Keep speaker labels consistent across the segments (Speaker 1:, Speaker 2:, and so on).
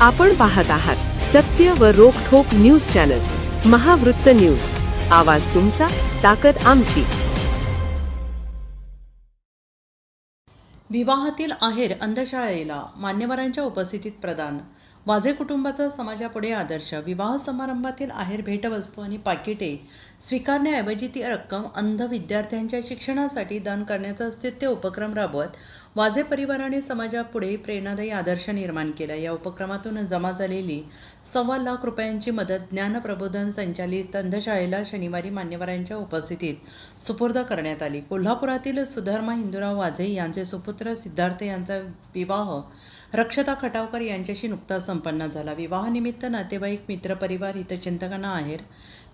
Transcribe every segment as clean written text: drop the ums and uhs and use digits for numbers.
Speaker 1: आपण पाहत आहात सत्य व रोखठोक न्यूज चॅनल महावृत्त न्यूज. आवाज तुमचा, ताकद आमची.
Speaker 2: विवाहातील आहेर अंधशाळेला मान्यवरांच्या उपस्थितीत प्रदान. वाझे कुटुंबाचा समाजापुढे आदर्श. विवाह समारंभातील आहेर, भेटवस्तू आणि पाकिटे स्वीकारण्याऐवजी ती रक्कम अंध विद्यार्थ्यांच्या शिक्षणासाठी दान करण्याचा स्तुत्य उपक्रम राबवत वाझे परिवाराने समाजापुढे प्रेरणादायी आदर्श निर्माण केला. या उपक्रमातून जमा झालेली ₹1,25,00,000 मदत ज्ञानप्रबोधन संचालित अंधशाळेला शनिवारी मान्यवरांच्या उपस्थितीत सुपूर्द करण्यात आली. कोल्हापुरातील सुधर्मा हिंदूराव वाझे यांचे सुपुत्र सिद्धार्थ यांचा विवाह रक्षता खटावकर यांच्याशी नुकताच संपन्न झाला. विवाहानिमित्त नातेवाईक, मित्रपरिवार, हितचिंतकांना आहेर,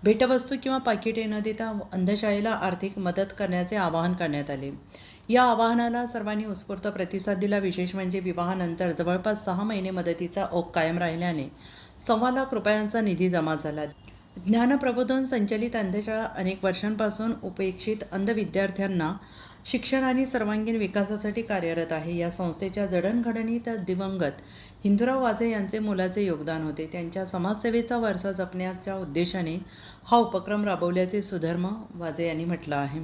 Speaker 2: भेटवस्तू किंवा पाकिटे न देता अंधशाळेला आर्थिक मदत करण्याचे आवाहन करण्यात आले. या आवाहनाला सर्वांनी उत्स्फूर्त प्रतिसाद दिला. विशेष म्हणजे विवाहानंतर जवळपास 6 महिने मदतीचा ओघ कायम राहिल्याने ₹1,25,00,000 निधी जमा झाला. ज्ञानप्रबोधन संचलित अंधशाळा अनेक वर्षांपासून उपेक्षित अंध विद्यार्थ्यांना शिक्षण आणि सर्वांगीण विकासासाठी कार्यरत आहे. या संस्थेच्या जडणघडणीत दिवंगत हिंदूराव वाझे यांचे मोलाचे योगदान होते. त्यांच्या समाजसेवेचा वारसा जपण्याच्या उद्देशाने हा उपक्रम राबवल्याचे सुधर्मा वाझे यांनी म्हटलं आहे.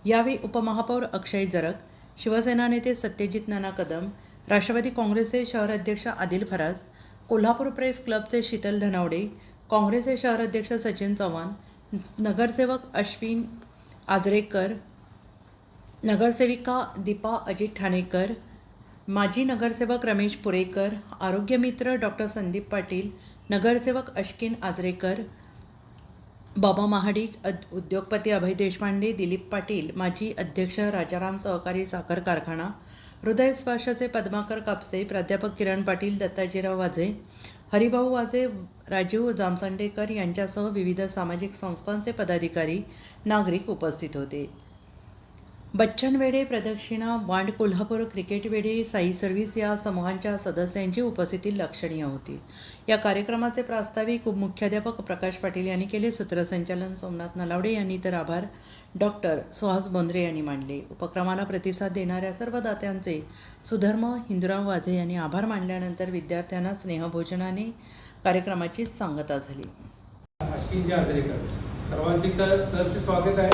Speaker 2: यावेळी उपमहापौर अक्षय जरग, शिवसेना नेते सत्यजित नाना कदम, राष्ट्रवादी काँग्रेसचे शहर अध्यक्ष आदिल फराज, कोल्हापूर प्रेस क्लबचे शीतल धनावडे, काँग्रेसचे शहर अध्यक्ष सचिन चव्हाण, नगरसेवक अश्विन आजरेकर, नगरसेविका दीपा अजित ठाणेकर, माजी नगरसेवक रमेश पुरेकर, आरोग्यमित्र डॉक्टर संदीप पाटील, नगरसेवक अश्किन आजरेकर, बाबा महाडिक, उद्योगपती अभय देशपांडे, दिलीप पाटील, माजी अध्यक्ष राजाराम सहकारी साखर कारखाना, हृदय स्पर्शाचे पद्माकर कापसे, प्राध्यापक किरण पाटील, दत्ताजीराव वाझे, हरिभाऊ वाझे, राजीव जामसंडेकर यांच्यासह विविध सामाजिक संस्थांचे पदाधिकारी, नागरिक उपस्थित होते. बच्चन वेडे, प्रदक्षिणा, वांड कोल्हापूर, क्रिकेट वेडे, साई सर्व्हिस या समूहांच्या सदस्यांची उपस्थिती लक्षणीय होती. या कार्यक्रमाचे प्रास्ताविक मुख्याध्यापक प्रकाश पाटील यांनी केले. सूत्रसंचालन सोमनाथ नलावडे यांनी तर आभार डॉक्टर सुहास बोंद्रे यांनी मानले. उपक्रमाला प्रतिसाद देणाऱ्या सर्व दात्यांचे सुधर्मा हिंदूराव वाझे यांनी आभार मानल्यानंतर विद्यार्थ्यांना स्नेहभोजनाने कार्यक्रमाची सांगता झाली.
Speaker 3: सर्वांचे सरचे स्वागत आहे.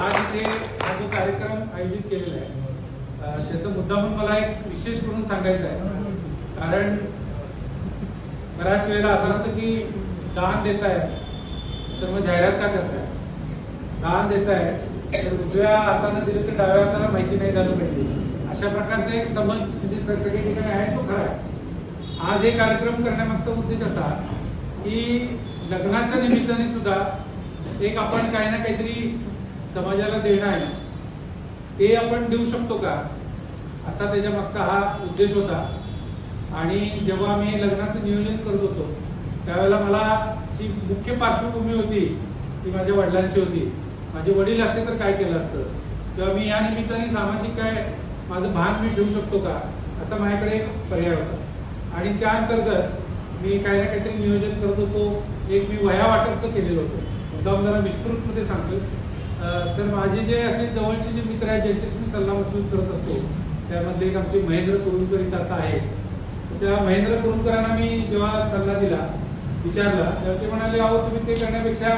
Speaker 3: आज इथे हा जो कार्यक्रम आयोजित केलेला आहे त्याचा मुद्दा म्हणून मला एक विशेष करून सांगायचा आहे. कारण बऱ्याच वेळेला असं असतं की दान देत आहे तर मग जाहिरात का करताय, दान देत आहे तर उजव्या हाताने दिलं तर डाव्या हाताला माहिती नाही झालं पाहिजे, अशा प्रकारचा एक समज म्हणजे सगळ्या ठिकाणी आहे तो खरा आहे. आज हे कार्यक्रम करण्यामागचा उद्देश असा की लग्नाच्या निमित्ताने सुद्धा एक आपण काही ना काहीतरी समाजाला देणं आहे ते आपण देऊ शकतो का, असा त्याच्या मागचा हा उद्देश होता. आणि जेव्हा मी लग्नाचं नियोजन करत होतो त्यावेळेला मला जी मुख्य पार्श्वभूमी होती ती माझ्या वडिलांची होती. माझे वडील असते तर काय केलं असतं, तेव्हा मी या निमित्ताने सामाजिक काय माझं भान मी ठेवू शकतो का, असा माझ्याकडे एक पर्याय होता. आणि त्या अंतर्गत मी काही ना काहीतरी नियोजन करत होतो. एक मी वह्या वाटपचं केलेलं होतं. मुद्दाम जरा विस्तृतमध्ये सांगतो. तर माझे जे असे जवळचे जे मित्र आहेत ज्यांच्याशी मी सल्लामसलत करत असतो त्यामध्ये एक आमचे महेंद्र कुरुंकर इथं आता आहे. त्या महेंद्र कुरुंकरांना मी जेव्हा सल्ला दिला, विचारला, तेव्हा ते म्हणाले अहो तुम्ही ते करण्यापेक्षा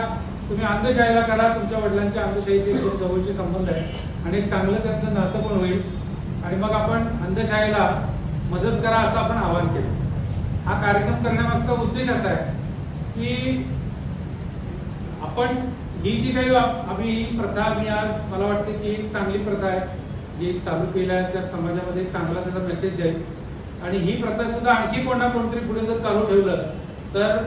Speaker 3: तुम्ही अंधशाळेला करा, तुमच्या वडिलांच्या अंधशाळेचे खूप जवळचे संबंध आहे आणि एक चांगलं त्यातलं नातं पण होईल आणि मग आपण अंधशाळेला मदत करा असं आपण आवाहन केलं. हा कार्यक्रम करण्यामागचा उद्देश असा आहे की आपण ही जी काही आम्ही ही प्रथा मी आज मला वाटते की एक चांगली प्रथा आहे जी चालू केली आहे, त्या समाजामध्ये एक चांगला त्याचा मेसेज आहे. आणि ही प्रथा सुद्धा आणखी कोणा कोणतरी पुढे जर चालू ठेवलं तर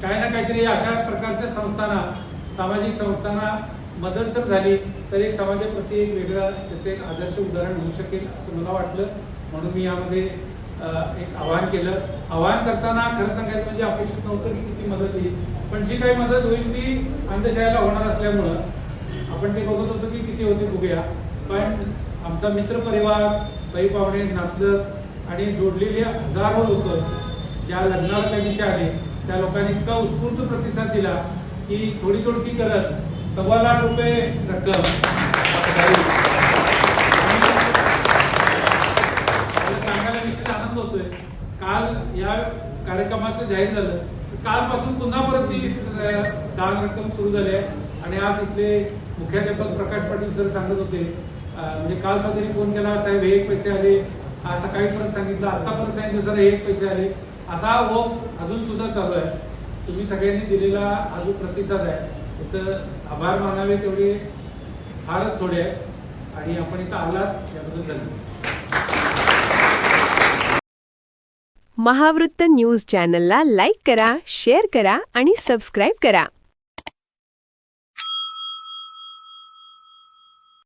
Speaker 3: काही ना काहीतरी अशा प्रकारच्या संस्थांना, सामाजिक संस्थांना मदत जर झाली तर एक समाजाप्रती एक वेगळं त्याचं एक आदर्श उदाहरण होऊ शकेल असं मला वाटलं. म्हणून मी यामध्ये एक आवाहन केलं. आवाहन करताना खरं सांगायचं म्हणजे अपेक्षित नव्हतं की किती मदत येईल, पण जी काही मदत होईल ती अंधशाळेला होणार असल्यामुळं आपण ते बघत होतो की किती होती बघूया. पण आमचा मित्र परिवार, पै पाहुणे, नातलग आणि जोडलेले हजारो लोक ज्या लग्नाला त्या दिवशी आले त्या लोकांनी इतका उत्स्फूर्त प्रतिसाद दिला की थोडी थोडी करत ₹1,25,00,000 रक्कम होतोय. काल या कार्यक्रमाचं जाहीर झालं, कालपासून पुन्हा परत ती दान रक्कम सुरू झाली आहे. आणि आज इथले मुख्याध्यापक प्रकाश पाटील सर सांगत होते, म्हणजे काल सकाळी फोन केला, साहेब हे 1 पैसे आले, आज सकाळी परत सांगितलं, आता परत सांगितलं सर 1 पैसे आले. असा ओघ अजून सुद्धा चालू आहे. तुम्ही सगळ्यांनी दिलेला हा जो प्रतिसाद आहे त्याचं आभार मानावे तेवढे फारच थोडे आहे. आणि आपण इथं आलात याबद्दल धन्यवाद.
Speaker 1: महावृत्त न्यूज चॅनलला लाईक करा, शेअर करा आणि सबस्क्राईब करा.